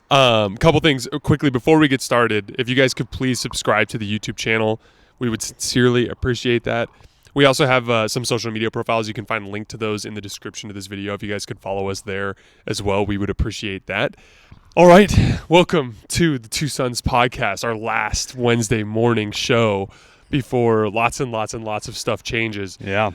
Couple things quickly before we get started. If you guys could please subscribe to the YouTube channel, we would sincerely appreciate that. We also have some social media profiles. You can find a link to those in the description of this video. If you guys could follow us there as well, we would appreciate that. All right, welcome to the Two Sons podcast, our last Wednesday morning show before lots and lots and lots of stuff changes. Yeah.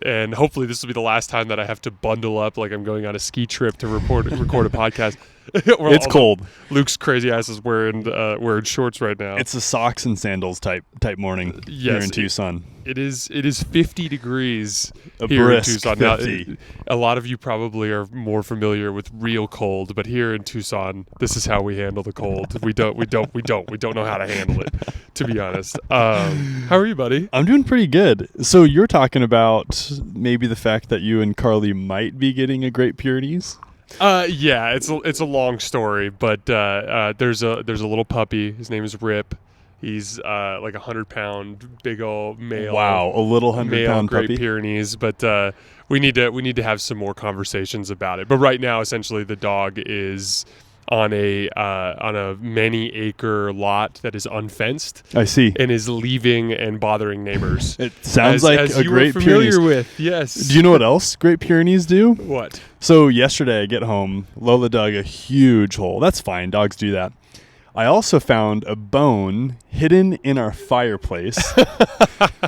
And hopefully this will be the last time that I have to bundle up like I'm going on a ski trip to record a podcast. It's cold. Luke's crazy ass is wearing shorts right now. It's a socks and sandals type morning here in Tucson. It is 50 degrees A here in brisk Tucson. 50. Now, a lot of you probably are more familiar with real cold, but here in Tucson, this is how we handle the cold. We don't know how to handle it, to be honest. How are you, buddy? I'm doing pretty good. So you're talking about maybe the fact that you and Carly might be getting a Great Pyrenees? Yeah, it's a long story, but there's a little puppy. His name is Rip. He's like 100-pound big old male. Wow, a little 100-pound Great puppy. Pyrenees, but we need to have some more conversations about it. But right now, essentially, the dog is on a many-acre lot that is unfenced. I see. And is leaving and bothering neighbors. It sounds like as a you Great were familiar Pyrenees. with, yes. Do you know what else Great Pyrenees do? What? So yesterday I get home, Lola dug a huge hole. That's fine, dogs do that. I also found a bone hidden in our fireplace.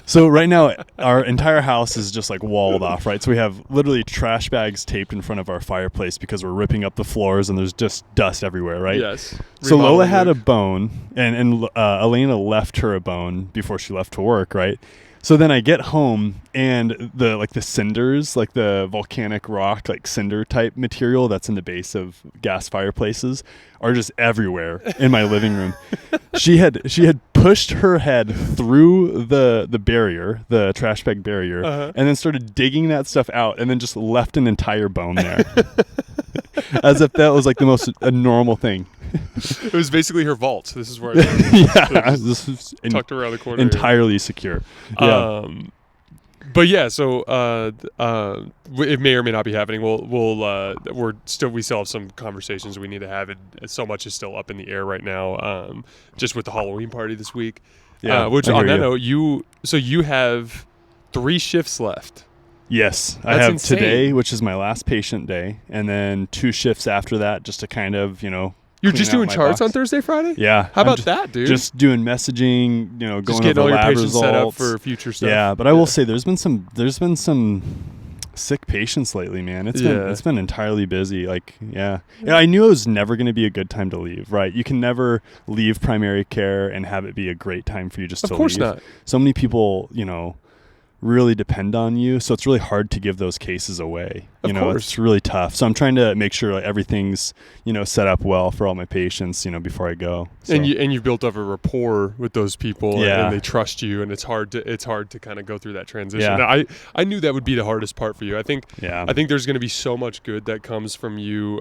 So right now our entire house is just like walled off, right? So we have literally trash bags taped in front of our fireplace because we're ripping up the floors and there's just dust everywhere, right? Yes. So Lola had a bone and Elena left her a bone before she left to work, right? So then I get home and the cinders, like the volcanic rock, like cinder type material that's in the base of gas fireplaces are just everywhere in my living room. She had pushed her head through the barrier, the trash bag barrier, and then started digging that stuff out and then just left an entire bone there. As if that was like the most normal thing. It was basically her vault. This is where this is tucked around the corner. Entirely secure. Yeah. But yeah, so it may or may not be happening. We still have some conversations we need to have. So much is still up in the air right now. Just with the Halloween party this week. Yeah. Which on that note, you have 3 shifts left. Yes, I That's have insane. Today, which is my last patient day, and then 2 shifts after that, just to kind of, You're just doing charts on Thursday, Friday? Yeah. How about that, dude? Just doing messaging, going just over getting all your lab patients set up results. for future stuff. Yeah, but I will say there's been some sick patients lately, man. It's been entirely busy. I knew it was never going to be a good time to leave, right? You can never leave primary care and have it be a great time for you just to leave. Of course not. So many people, really depend on you, so it's really hard to give those cases away. Of course. It's really tough. So I'm trying to make sure everything's set up well for all my patients before I go. So. And you've built up a rapport with those people, Yeah. and they trust you, and it's hard to kind of go through that transition. Yeah. Now, I knew that would be the hardest part for you. I think Yeah. there's going to be so much good that comes from you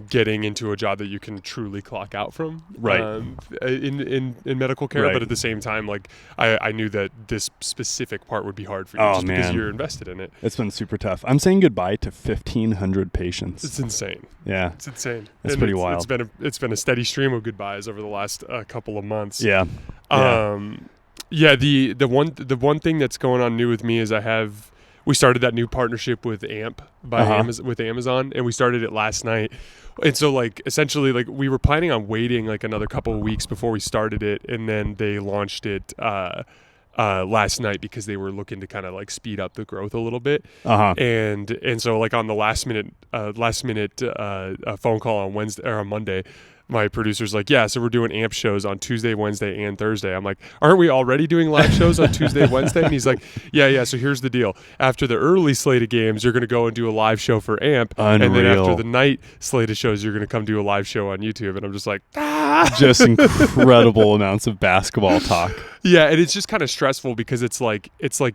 getting into a job that you can truly clock out from, Right. In medical care. Right. But at the same time, I knew that this specific part would be hard for you because you're invested in it. It's been super tough. I'm saying goodbye to 1,500 patients. It's insane. Yeah. It's insane. It's And pretty wild. It's been a steady stream of goodbyes over the last couple of months. Yeah. The one thing that's going on new with me is we started that new partnership with AMP with Amazon, and we started it last night. And so essentially we were planning on waiting another couple of weeks before we started it, and then they launched it last night because they were looking to kind of speed up the growth a little bit. And so on the last minute phone call on Wednesday or on Monday, my producer's like, yeah, so we're doing AMP shows on Tuesday, Wednesday, and Thursday. I'm like, aren't we already doing live shows on Tuesday, Wednesday? And he's like, yeah, so here's the deal. After the early slate of games, you're going to go and do a live show for AMP. Unreal. And then after the night slate of shows, you're going to come do a live show on YouTube. And I'm just like, Just incredible amounts of basketball talk. Yeah, and it's just kind of stressful because it's like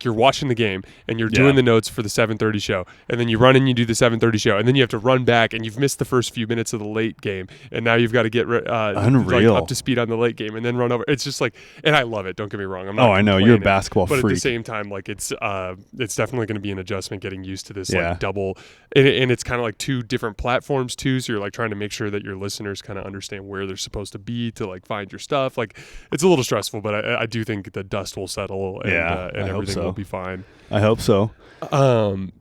you're watching the game and you're doing the notes for the 7:30 show, and then you run and you do the 7:30 show, and then you have to run back and you've missed the first few minutes of the late game, and now you've got got to get Unreal. like, up to speed on the late game and then run over. It's just like, and I love it. Don't get me wrong. I'm not. Oh, I know you're a basketball but freak. at the same time, like it's definitely going to be an adjustment getting used to this Yeah. like double, and it's kind of like two different platforms too. So you're like trying to make sure that your listeners kind of understand where they're supposed to be to like find your stuff. Like it's a little stressful, but I do think the dust will settle and, and everything will be fine. I hope so.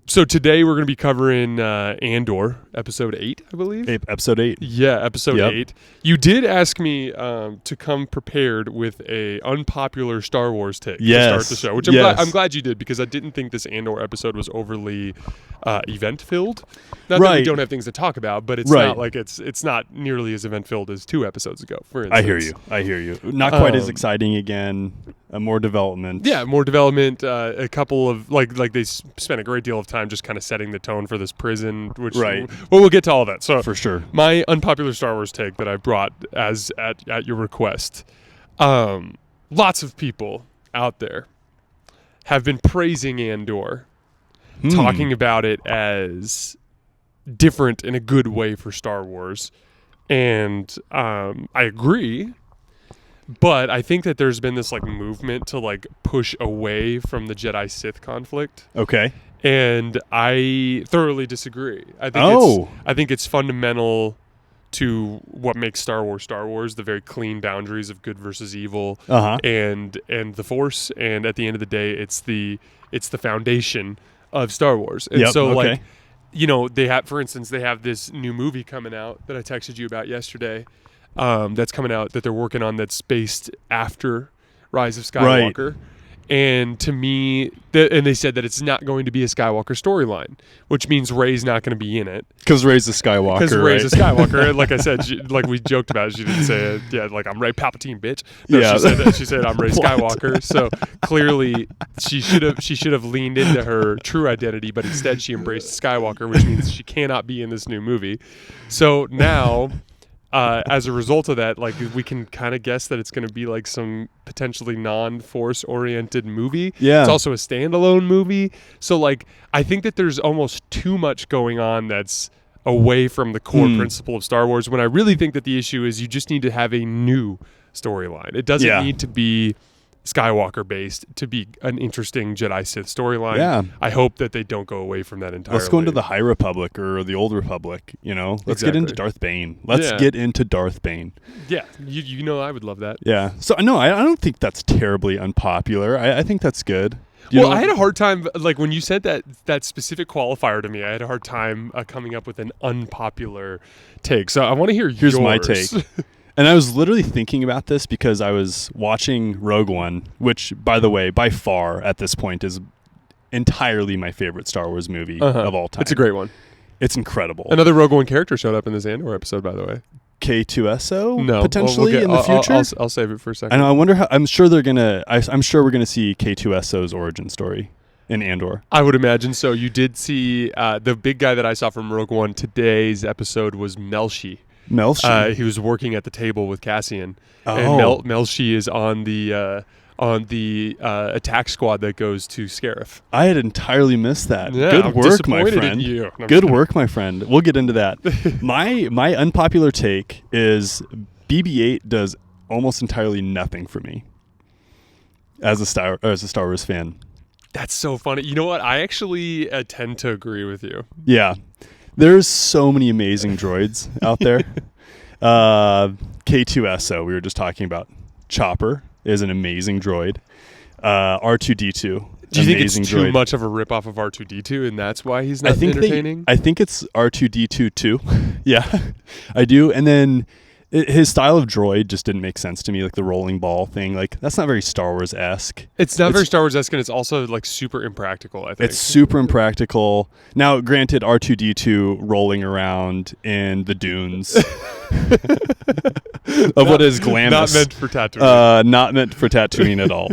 So today we're going to be covering Andor, episode 8, I believe. Episode 8. Yeah, episode 8. You did ask me to come prepared with a unpopular Star Wars take to start the show, which I'm glad you did, because I didn't think this Andor episode was overly event-filled. Not that we don't have things to talk about, but it's not like it's not nearly as event-filled as 2 episodes ago, for instance. I hear you. Not quite as exciting again. More development. Yeah, more development. A couple of like they spent a great deal of time just kind of setting the tone for this prison, which we'll get to all that. So for sure, my unpopular Star Wars take that I brought as at your request. Lots of people out there have been praising Andor, talking about it as different in a good way for Star Wars, and I agree. But I think that there's been this like movement to like push away from the Jedi Sith conflict. Okay. And I thoroughly disagree. I think it's fundamental to what makes Star Wars, the very clean boundaries of good versus evil, and the Force. And at the end of the day, it's the foundation of Star Wars. And like, you know, they have this new movie coming out that I texted you about yesterday. That's coming out that they're working on that's based after Rise of Skywalker. Right. And to me, and they said that it's not going to be a Skywalker storyline, which means Rey's not going to be in it. Because Rey's a Skywalker. Because Rey's a Skywalker. And like I said, like we joked about it, she didn't say it. Yeah, like I'm Rey Palpatine, bitch. No, she said I'm Rey Skywalker. So clearly she should have leaned into her true identity, but instead she embraced Skywalker, which means she cannot be in this new movie. So now, as a result of that, like we can kind of guess that it's going to be like some potentially non-Force oriented movie. Yeah. It's also a standalone movie. So like I think that there's almost too much going on that's away from the core principle of Star Wars, when I really think that the issue is you just need to have a new storyline. It doesn't need to be Skywalker based to be an interesting Jedi Sith storyline. Yeah. I hope that they don't go away from that entirely. Let's go into the High Republic or the Old Republic, you know? Let's get into Darth Bane. Let's get into Darth Bane. Yeah. You know I would love that. Yeah. So no, I don't think that's terribly unpopular. I think that's good. I had a hard time, like when you said that specific qualifier to me, I had a hard time coming up with an unpopular take. So I want to hear yours. Here's my take. And I was literally thinking about this because I was watching Rogue One, which, by the way, by far at this point is entirely my favorite Star Wars movie of all time. It's a great one. It's incredible. Another Rogue One character showed up in this Andor episode, by the way. K2SO potentially in the future. I'll save it for a second. I know. I wonder how. I'm sure we're gonna see K2SO's origin story in Andor. I would imagine so. You did see the big guy that I saw from Rogue One. Today's episode was Melshi. He was working at the table with Cassian, and Melshi is on the attack squad that goes to Scarif. I had entirely missed that. Yeah, Good work, my friend. Good work, my friend. We'll get into that. My unpopular take is BB-8 does almost entirely nothing for me as a Star Wars fan. That's so funny. You know what? I actually tend to agree with you. Yeah. There's so many amazing droids out there. K2SO, we were just talking about. Chopper is an amazing droid. R2-D2. Do you think it's too much of a ripoff of R2-D2 and that's why he's not entertaining? I think it's R2-D2 too. Yeah, I do. And then his style of droid just didn't make sense to me, like the rolling ball thing. Like, that's not very Star Wars-esque. It's not very Star Wars-esque, and it's also like super impractical, I think. It's super impractical. Now, granted, R2-D2 rolling around in the dunes of what is glamorous. Not meant for Tatooine. Not meant for Tatooine at all.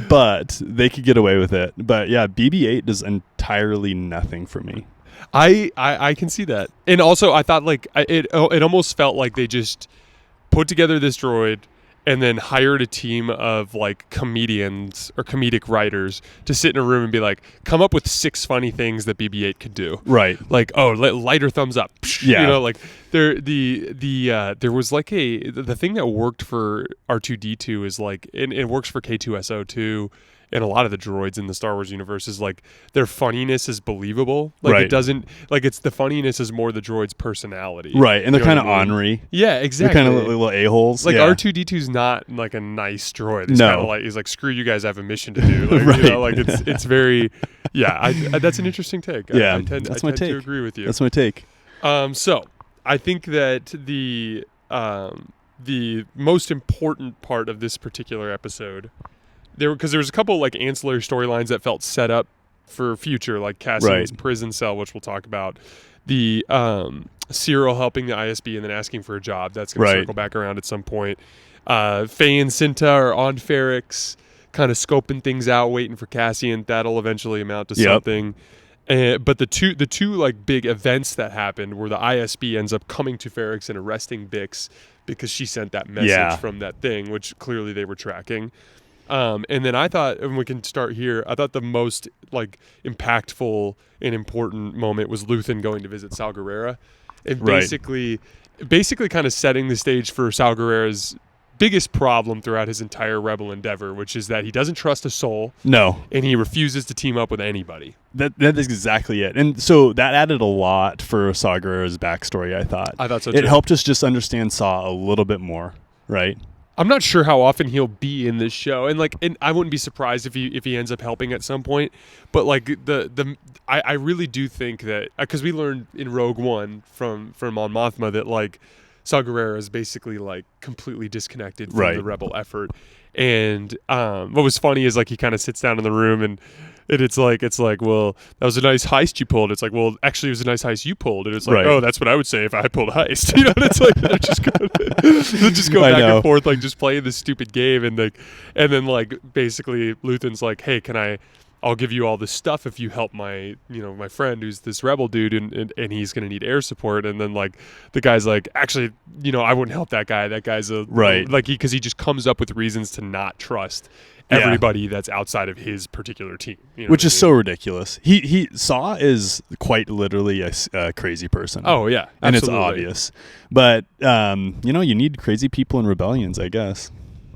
But they could get away with it. But yeah, BB-8 does entirely nothing for me. I can see that. And also I thought like it almost felt like they just put together this droid and then hired a team of like comedians or comedic writers to sit in a room and be like, come up with 6 funny things that BB-8 could do. Right. Like, oh, lighter thumbs up. Yeah. You know, like there was like the thing that worked for R2D2 is like, and it works for K2SO2 and a lot of the droids in the Star Wars universe, is like their funniness is believable. Like right. it doesn't, like it's the funniness is more the droid's personality. Right. And they're kind of I mean? ornery. Yeah, exactly. They're kind of little a-holes. Like yeah. R2D2's not like a nice droid. He's kind of like, he's like, screw you guys, I have a mission to do. Like, right. You know, like it's very, yeah, I that's an interesting take. Yeah. I tend to agree with you. That's my take. So I think that the most important part of this particular episode, because there was a couple like ancillary storylines that felt set up for future, like Cassian's prison cell, which we'll talk about. The Cyril helping the ISB and then asking for a job. That's going to circle back around at some point. Faye and Cinta are on Ferrix, kind of scoping things out, waiting for Cassian. That'll eventually amount to something. But the two like big events that happened were the ISB ends up coming to Ferrix and arresting Bix because she sent that message from that thing, which clearly they were tracking. And then I thought, and we can start here, I thought the most like impactful and important moment was Luthen going to visit Saw Gerrera, and basically kind of setting the stage for Saw Gerrera's biggest problem throughout his entire Rebel endeavor, which is that he doesn't trust a soul. No. And he refuses to team up with anybody. That is exactly it. And so that added a lot for Saw Gerrera's backstory, I thought. I thought so too. It helped us just understand Saw a little bit more, right? I'm not sure how often he'll be in this show, and I wouldn't be surprised if he ends up helping at some point. But like I really do think that, because we learned in Rogue One from Mon Mothma that like Saw Gerrera is basically like completely disconnected from the Rebel effort. And what was funny is like he kind of sits down in the room and it's like, well, that was a nice heist you pulled. It's like, well, actually, it was a nice heist you pulled. And it's like, oh, that's what I would say if I pulled a heist. You know, and it's like they're just go back and forth, like just playing this stupid game, and then like basically Luthen's like, hey, I'll give you all this stuff if you help my friend who's this rebel dude, and he's gonna need air support. And then like the guy's like, actually, I wouldn't help that guy. That guy's because he just comes up with reasons to not trust everybody that's outside of his particular team, which is so ridiculous. He Saw is quite literally a crazy person. Oh yeah, absolutely. And it's obvious. But you need crazy people in rebellions, I guess.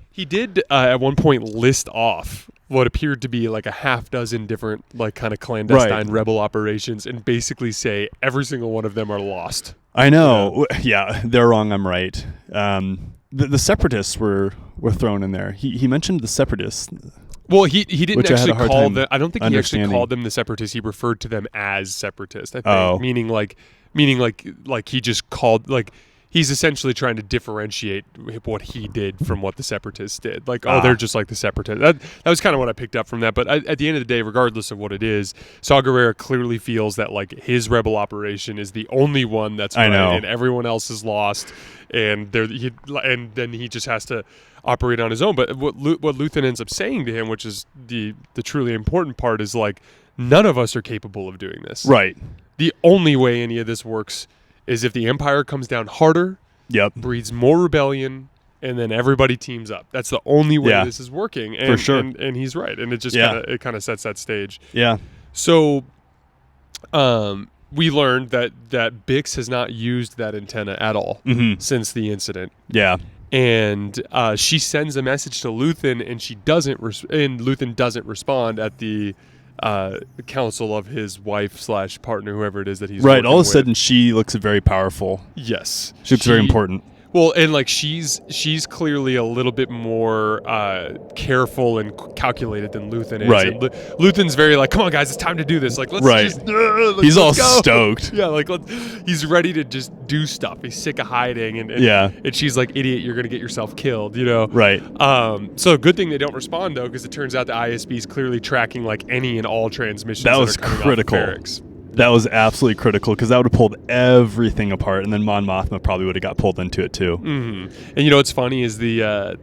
He did at one point list off what appeared to be like a half dozen different like kind of clandestine rebel operations, and basically say every single one of them are lost. I know. Yeah, they're wrong. I'm right. The separatists were thrown in there. He mentioned the separatists. Well, he didn't actually call them. I don't think he actually called them the separatists. He referred to them as separatists. I think, meaning like he just called like. He's essentially trying to differentiate what he did from what the separatists did. Like, they're just like the separatists. That was kind of what I picked up from that. But at the end of the day, regardless of what it is, Saw Gerrera clearly feels that like his rebel operation is the only one that's right, and everyone else is lost, and then he just has to operate on his own. But what Luthen ends up saying to him, which is the truly important part, is like, none of us are capable of doing this. Right. The only way any of this works is if the Empire comes down harder, breeds more rebellion, and then everybody teams up. That's the only way this is working. And, for sure. And he's right. And it just kind of sets that stage. Yeah. So we learned that Bix has not used that antenna at all since the incident. Yeah. And she sends a message to Luthen, and Luthen doesn't respond at the counsel of his wife / partner, whoever it is that he's right. All of a with. sudden, she looks very powerful. Yes, she looks very important. Well, and like she's clearly a little bit more careful and calculated than Luthen is. Right. And Luthen's very like, come on, guys, it's time to do this. Like, let's just. He's all go. stoked. Yeah, like he's ready to just do stuff. He's sick of hiding, and and she's like, idiot, you're gonna get yourself killed. Right. So good thing they don't respond though, because it turns out the ISB is clearly tracking like any and all transmissions. That was critical. That was absolutely critical, because that would have pulled everything apart, and then Mon Mothma probably would have got pulled into it too. Mm-hmm. And what's funny is the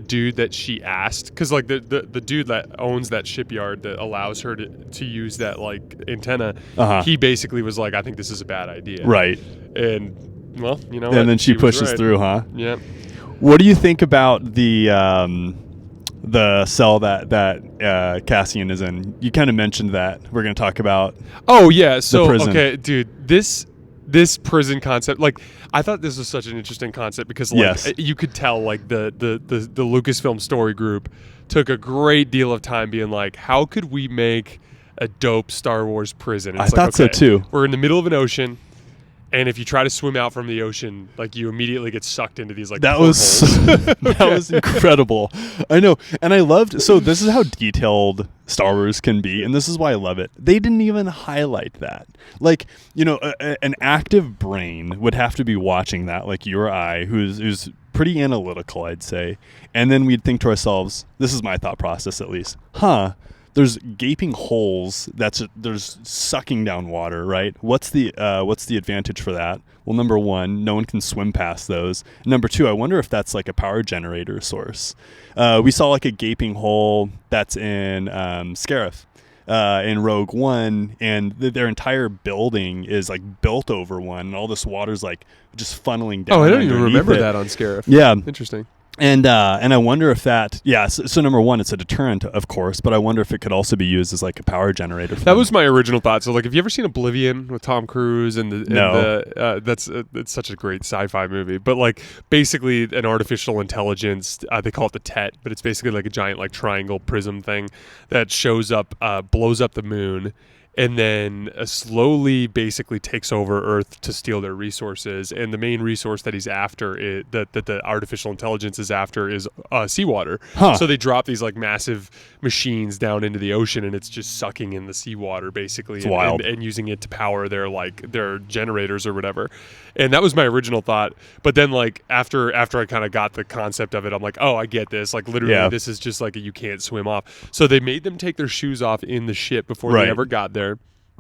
dude that she asked, because like the dude that owns that shipyard that allows her to use that like antenna, he basically was like, I think this is a bad idea. Right. And well, and then she pushes through, huh? Yeah. What do you think about the cell that Cassian is in? You kind of mentioned that. We're going to talk about. Oh yeah, so prison. okay, dude, this prison concept, like, I thought this was such an interesting concept because, like, Yes. you could tell, like, the Lucasfilm story group took a great deal of time being like, how could we make a dope Star Wars prison? And I it's thought so too. We're in the middle of an ocean, and if you try to swim out from the ocean, like, you immediately get sucked into these, like, That was that was incredible. I know, and I loved. So this is how detailed Star Wars can be, and this is why I love it. They didn't even highlight that. Like, you know, an active brain would have to be watching that, like you or I, who's pretty analytical, I'd say, and then we'd think to ourselves, this is my thought process at least, there's gaping holes there's sucking down water, right? What's the advantage for that? Well, number one, no one can swim past those. Number two, I wonder if that's like a power generator source. We saw like a gaping hole that's in Scarif in Rogue One, and their entire building is like built over one, and all this water's like just funneling down. Oh, I don't even remember it. that on Scarif. Yeah, interesting. And I wonder if that, so number one, it's a deterrent, of course, but I wonder if it could also be used as like a power generator. That was my original thought. So, like, have you ever seen Oblivion with Tom Cruise? No. It's such a great sci-fi movie. But, like, basically an artificial intelligence, they call it the Tet, but it's basically like a giant, like, triangle prism thing that shows up, blows up the moon, and then slowly basically takes over Earth to steal their resources. And the main resource that he's after, that the artificial intelligence is after, is seawater. So they drop these like massive machines down into the ocean, and it's just sucking in the seawater basically, and using it to power their generators or whatever. And that was my original thought. But then, like, after I kind of got the concept of it, I'm like, oh, I get this. Like, literally, this is just like you can't swim off. So they made them take their shoes off in the ship before they ever got there.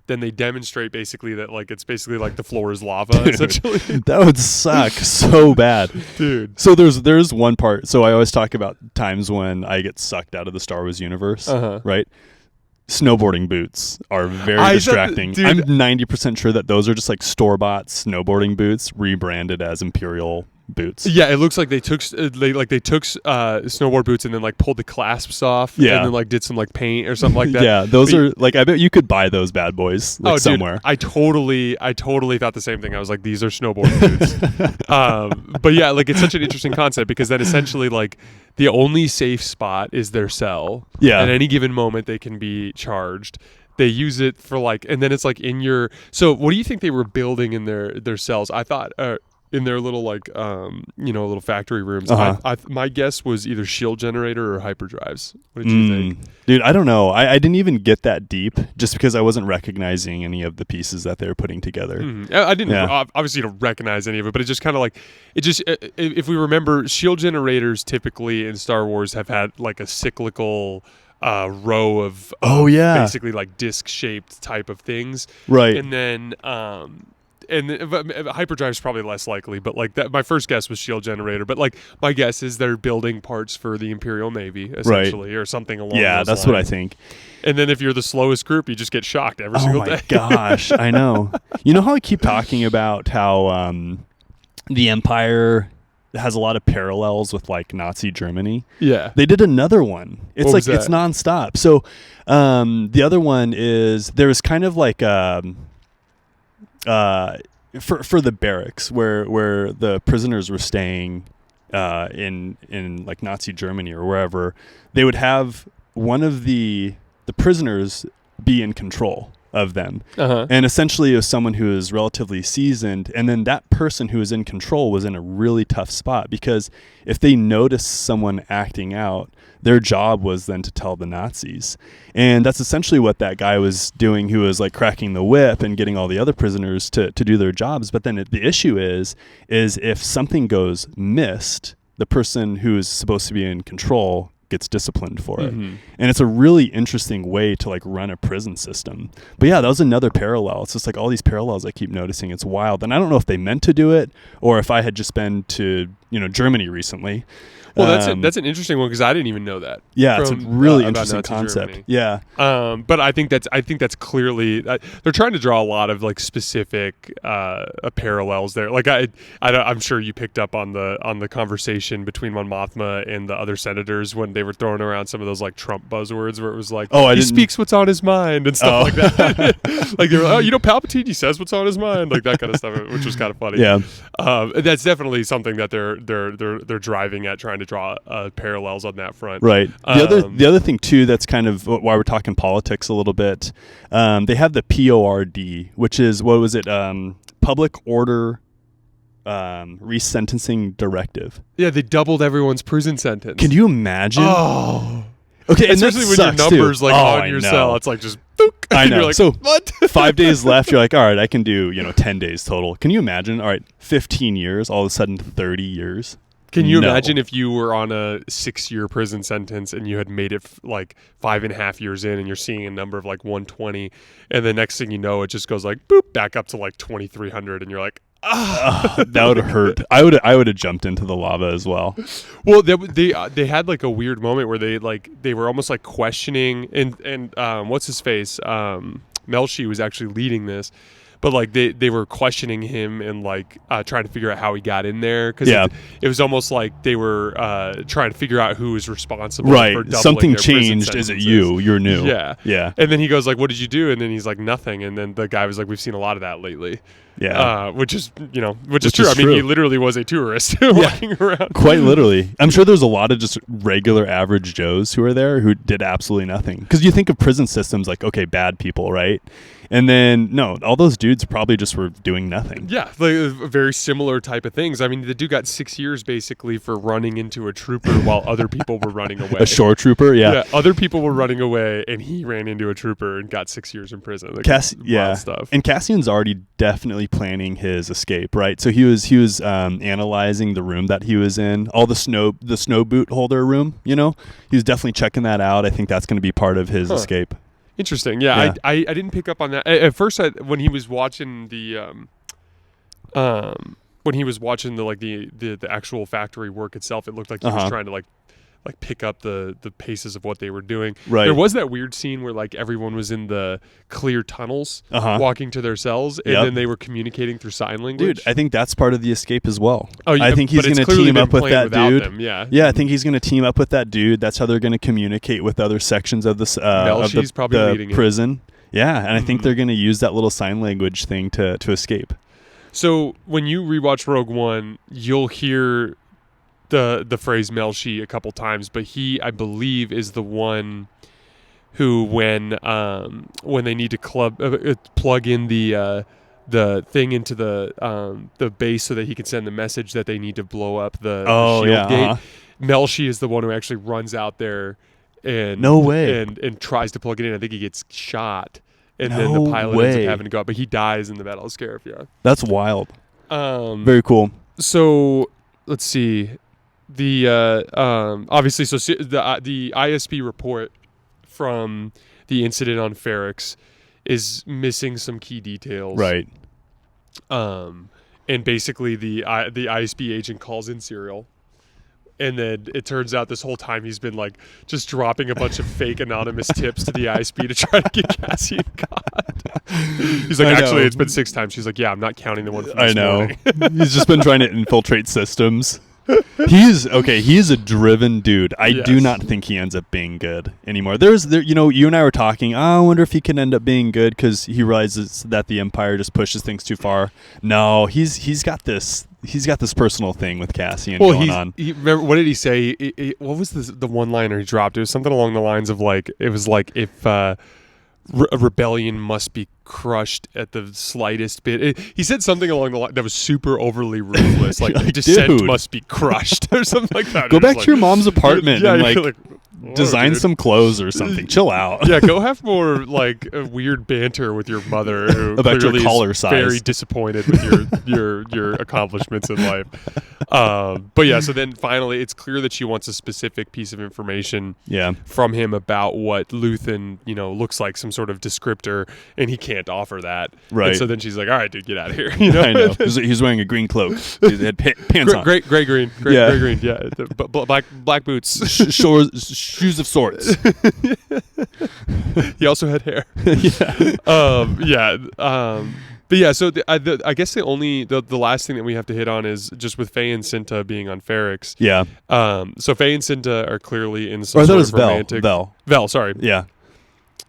Then they demonstrate basically that, like, it's basically like the floor is lava. Essentially, that would suck so bad, dude. So there's one part. So I always talk about times when I get sucked out of the Star Wars universe, right? Snowboarding boots are very distracting. I'm 90% sure that those are just like store-bought snowboarding boots rebranded as Imperial boots. Yeah, it looks like they took snowboard boots and then like pulled the clasps off, and then like did some like paint or something like that. Yeah, those are like, I bet you could buy those bad boys like somewhere. Dude, I totally thought the same thing. I was like, these are snowboard boots. But yeah, like, it's such an interesting concept because then essentially, like, the only safe spot is their cell. Yeah, at any given moment they can be charged. They use it for like, and then it's like in your. So what do you think they were building in their cells? I thought. In their little, like, little factory rooms. My guess was either shield generator or hyperdrives. What did you think? Dude, I don't know. I didn't even get that deep just because I wasn't recognizing any of the pieces that they were putting together. I didn't obviously recognize any of it, but it just kind of like, if we remember, shield generators typically in Star Wars have had like a cyclical row of basically like disc-shaped type of things. Right. And then hyperdrive is probably less likely, but like that, my first guess was shield generator. But like, my guess is they're building parts for the Imperial Navy essentially, or something along. Yeah, that's lines. What I think. And then if you're the slowest group, you just get shocked every single day. Oh my gosh, I know. You know how I keep talking about how the Empire has a lot of parallels with like Nazi Germany. Yeah, they did another one. It's like it's nonstop. So the other one is there was kind of like for the barracks where the prisoners were staying in like Nazi Germany or wherever, they would have one of the prisoners be in control of them. And essentially it was someone who is relatively seasoned, and then that person who was in control was in a really tough spot because if they noticed someone acting out, their job was then to tell the Nazis. And that's essentially what that guy was doing, who was like cracking the whip and getting all the other prisoners to do their jobs. But then the issue is if something goes missed, the person who is supposed to be in control gets disciplined for it. And it's a really interesting way to like run a prison system. But yeah, that was another parallel. It's just like all these parallels I keep noticing. It's wild. And I don't know if they meant to do it or if I had just been to, Germany recently. Well, that's an interesting one because I didn't even know that. Yeah, it's a really about interesting Nazi concept. Germany. Yeah. But I think that's clearly they're trying to draw a lot of like specific parallels there. Like I'm sure you picked up on the conversation between Mothma and the other senators when they were throwing around some of those like Trump buzzwords where it was like, he speaks what's on his mind and stuff like that. Like they were, Palpatine, he says what's on his mind, like that kind of stuff, which was kind of funny. Yeah. That's definitely something that they're driving at, trying to draw parallels on that front. Right. The other thing too, that's kind of why we're talking politics a little bit. They have the PORD, which is Public Order Resentencing Directive. Yeah, they doubled everyone's prison sentence. Can you imagine? Oh. Okay, especially when your numbers on your cell, it's like just boop. I know. You're like, so what? 5 days left. You're like, all right, I can do 10 days total. Can you imagine? All right, 15 years, all of a sudden 30 years. Can you imagine if you were on a 6-year prison sentence and you had made it like 5.5 years in and you're seeing a number of like 120 and the next thing you know, it just goes like boop back up to like 2,300 and you're like, that would have hurt. I would have jumped into the lava as well. Well, they had like a weird moment where they were almost like questioning and what's his face? Melshi was actually leading this. But like they were questioning him and like trying to figure out how he got in there because it was almost like they were trying to figure out who was responsible. Right, for doubling something their changed. Is it you? You're new. Yeah. And then he goes like, "What did you do?" And then he's like, "Nothing." And then the guy was like, "We've seen a lot of that lately." Yeah, which is true. I mean, he literally was a tourist walking around. Quite literally. I'm sure there's a lot of just regular average Joes who are there who did absolutely nothing. Because you think of prison systems like, okay, bad people, right? And then, no, all those dudes probably just were doing nothing. Yeah, like very similar type of things. I mean, the dude got 6 years basically for running into a trooper while other people were running away. A shore trooper, yeah. Other people were running away, and he ran into a trooper and got 6 years in prison. Like, stuff. And Cassian's already definitely planning his escape, right? So he was analyzing the room that he was in, all the snow boot holder room. He was definitely checking that out. I think that's going to be part of his escape. Interesting. Yeah. I didn't pick up on that at first. When he was watching the actual factory work itself, it looked like he was trying to like pick up the paces of what they were doing. Right. There was that weird scene where like everyone was in the clear tunnels walking to their cells, and then they were communicating through sign language. Dude, I think that's part of the escape as well. Oh, I think he's going to team up with that dude. Them, yeah. Yeah, I think he's going to team up with that dude. That's how they're going to communicate with other sections of the prison. Yeah, and I think they're going to use that little sign language thing to escape. So when you rewatch Rogue One, you'll hear the phrase Melshi a couple times, but he, I believe, is the one who when they need to plug in the thing into the base so that he can send the message that they need to blow up the shield gate. Melshi is the one who actually runs out there and and tries to plug it in. I think he gets shot, and then the pilot ends up having to go up, but he dies in the Battle of Scarif. Yeah, that's wild. Very cool. So let's see. The obviously, so the ISB report from the incident on Ferrix is missing some key details, right? And basically, the ISB agent calls in Serial, and then it turns out this whole time he's been like just dropping a bunch of fake anonymous tips to the ISB to try to get Cassian caught. He's like, actually, it's been 6 times. She's like, yeah, I'm not counting the one from this morning. He's just been trying to infiltrate systems. He's a driven dude. I do not think he ends up being good anymore. You and I were talking, I wonder if he can end up being good because he realizes that the Empire just pushes things too far. No, he's got this personal thing with Cassian going on. Remember, what did he say? What was the one-liner he dropped? It was something along the lines of like, it was like if a rebellion must be crushed at the slightest bit. He said something along the line that was super overly ruthless, like dissent must be crushed or something like that. Go back to your mom's apartment and design dude. some clothes or something. Chill out. Yeah, go have more like weird banter with your mother, who About your clearly collar is size. very disappointed with your accomplishments in life. But yeah, so then finally, it's clear that she wants a specific piece of information Yeah. from him about what Luthen, looks like, some sort of descriptor, and he can't offer that. Right. And so then she's like, "All right, dude, get out of here." I know. He's wearing a green cloak. He had pants on. Gray green. Gray green. Yeah, black boots. Shoes of sorts. He also had hair. But yeah, so I guess the last thing that we have to hit on is just with Faye and Cinta being on Ferrix. Yeah. So Faye and Cinta are clearly in some Or I thought sort it was of romantic. Vel, sorry. Yeah.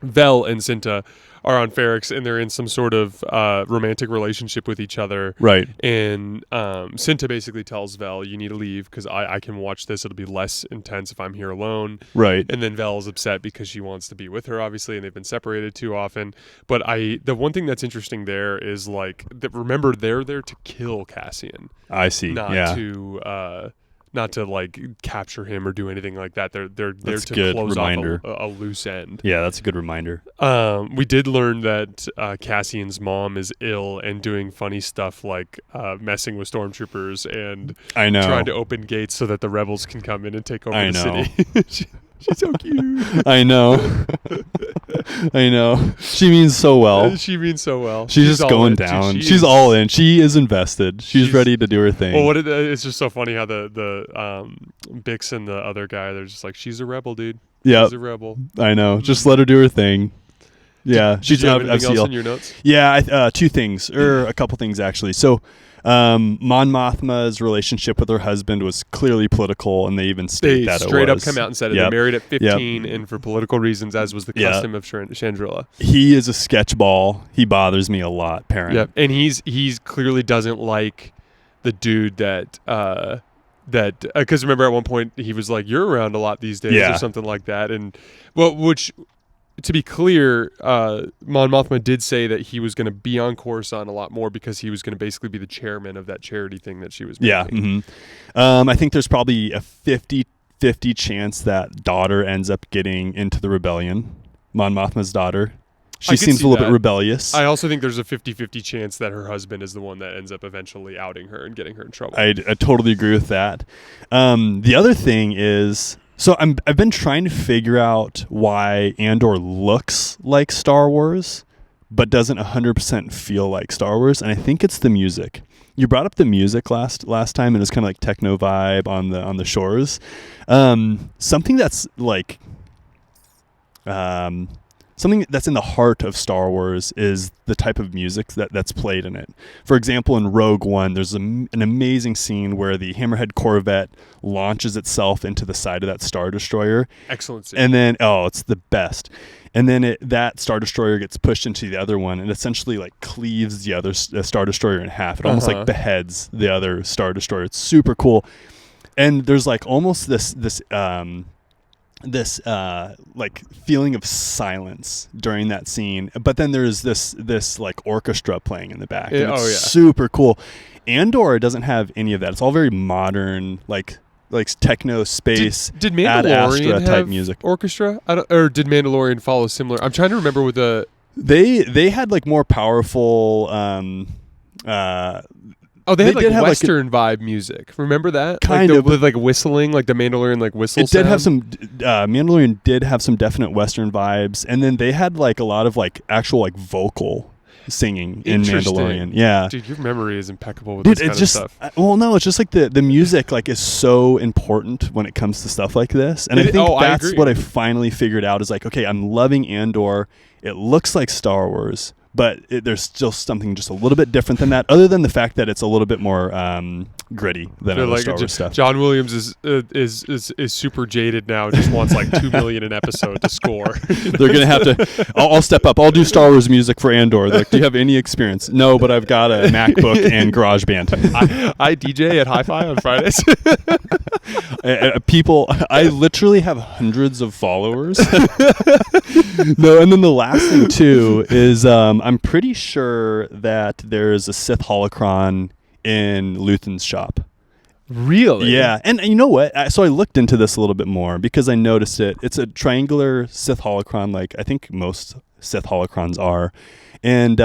Vel and Cinta are on Ferrix, and they're in some sort of romantic relationship with each other. Right. And Cinta basically tells Vel, "You need to leave because I can watch this. It'll be less intense if I'm here alone." Right. And then Vel is upset because she wants to be with her, obviously, and they've been separated too often. But the one thing that's interesting there is remember, they're there to kill Cassian. I see. Not to like capture him or do anything like that. They're there That's to good close reminder. off a loose end. Yeah, that's a good reminder. We did learn that Cassian's mom is ill and doing funny stuff like messing with stormtroopers and I know. trying to open gates so that the rebels can come in and take over I the know. city. She's so cute. I know. I know. She means so well. She means so well. She's just all going in. down. She's all in. She is invested. She's ready to do her thing. Well, it's just so funny how the Bix and the other guy, they're just like, she's a rebel, dude. Yeah, she's a rebel. I know. Just let her do her thing. Yeah, Did you have anything else in your notes? Yeah, two things, or a couple things actually. So, Mon Mothma's relationship with her husband was clearly political, and they even state that it was. They straight up come out and said it. Yep. They married at 15 and for political reasons, as was the custom of Chandrila. He is a sketchball. He bothers me a lot, parent. Yep, and he's clearly doesn't like the dude that because remember at one point he was like, "You're around a lot these days," or something like that, and which. To be clear, Mon Mothma did say that he was going to be on Coruscant a lot more because he was going to basically be the chairman of that charity thing that she was making. Yeah. Mm-hmm. I think there's probably a 50-50 chance that daughter ends up getting into the rebellion. Mon Mothma's daughter. She seems a little bit rebellious. I also think there's a 50-50 chance that her husband is the one that ends up eventually outing her and getting her in trouble. I totally agree with that. The other thing is... So I've been trying to figure out why Andor looks like Star Wars, but doesn't 100% feel like Star Wars, and I think it's the music. You brought up the music last time, and it was kind of like techno vibe on the shores. Something that's like something that's in the heart of Star Wars is the type of music that's played in it. For example, in Rogue One, there's an amazing scene where the Hammerhead Corvette launches itself into the side of that Star Destroyer. Excellent scene. And then, it's the best. And then that Star Destroyer gets pushed into the other one and essentially like cleaves the other Star Destroyer in half. It almost like beheads the other Star Destroyer. It's super cool. And there's like almost this like feeling of silence during that scene, but then there's this like orchestra playing in the back. And it's super cool. Andor doesn't have any of that. It's all very modern, like techno space. Did Mandalorian have type music orchestra? Or did Mandalorian follow similar? I'm trying to remember with the they had like more powerful. They had like Western vibe music. Remember that? Kind of. With like whistling, like the Mandalorian like whistle It did have some, Mandalorian did have some definite Western vibes. And then they had like a lot of like actual like vocal singing in Mandalorian. Yeah. Dude, your memory is impeccable with this kind of stuff. Well, no, it's just like the music like is so important when it comes to stuff like this. And I think that's what I finally figured out is like, okay, I'm loving Andor. It looks like Star Wars. But there's still something just a little bit different than that, other than the fact that it's a little bit more gritty than other Star Wars stuff. John Williams is super jaded now. Just wants like $2 million an episode to score. They're gonna have to. I'll step up. I'll do Star Wars music for Andor. Like, do you have any experience? No, but I've got a MacBook and GarageBand. I DJ at Hi-Fi on Fridays. People, I literally have hundreds of followers. No, and then the last thing too is I'm pretty sure that there's a Sith holocron in Luthen's shop. Really? Yeah, and you know what? So I looked into this a little bit more because I noticed it. It's a triangular Sith holocron, like I think most Sith holocrons are, and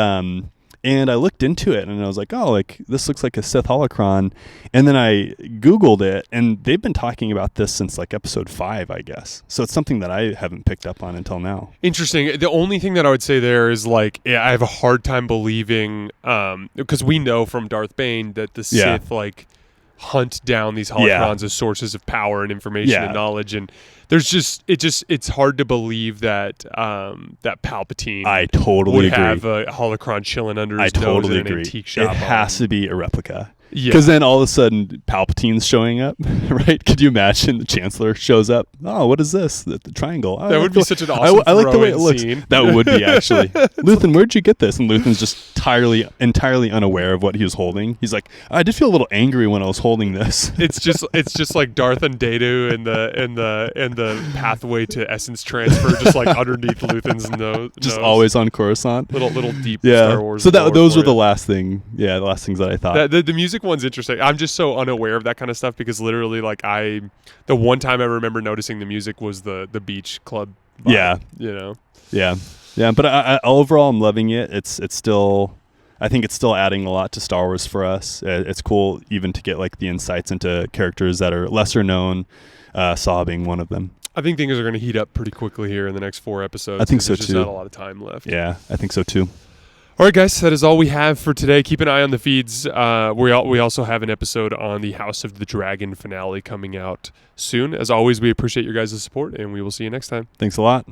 I looked into it and I was like, oh, like this looks like a Sith holocron, and then I Googled it, and they've been talking about this since like episode 5, I guess. So it's something that I haven't picked up on until now. Interesting. The only thing that I would say there is like I have a hard time believing because we know from Darth Bane that the Sith like hunt down these holocrons as sources of power and information and knowledge, and there's it's hard to believe that that Palpatine I totally would agree. have a holocron chilling under his nose in an antique shop. It has to be a replica. Yeah. Because then all of a sudden Palpatine's showing up, right? Could you imagine the Chancellor shows up? Oh, what is this? The triangle. Oh, that would be such an awesome I like the way it looks. scene. That would be actually. Luthen, where'd you get this? And Luthen's just entirely unaware of what he was holding. He's like, I did feel a little angry when I was holding this. It's just like Darth and Datu and the pathway to essence transfer, just like underneath Luthen's nose. Just always on Coruscant. Little deep Star Wars. So those were the last things that I thought. The music one's interesting. I'm just so unaware of that kind of stuff because literally, like the one time I remember noticing the music was the beach club vibe, Yeah. you know. Yeah. But I overall, I'm loving it. It's still, I think it's still adding a lot to Star Wars for us. It's cool even to get like the insights into characters that are lesser known. Saw being one of them. I think things are going to heat up pretty quickly here in the next 4 episodes. I think so there's just too. not a lot of time left. Yeah, I think so too. All right, guys, that is all we have for today. Keep an eye on the feeds. We also have an episode on the House of the Dragon finale coming out soon. As always, we appreciate your guys' support, and we will see you next time. Thanks a lot.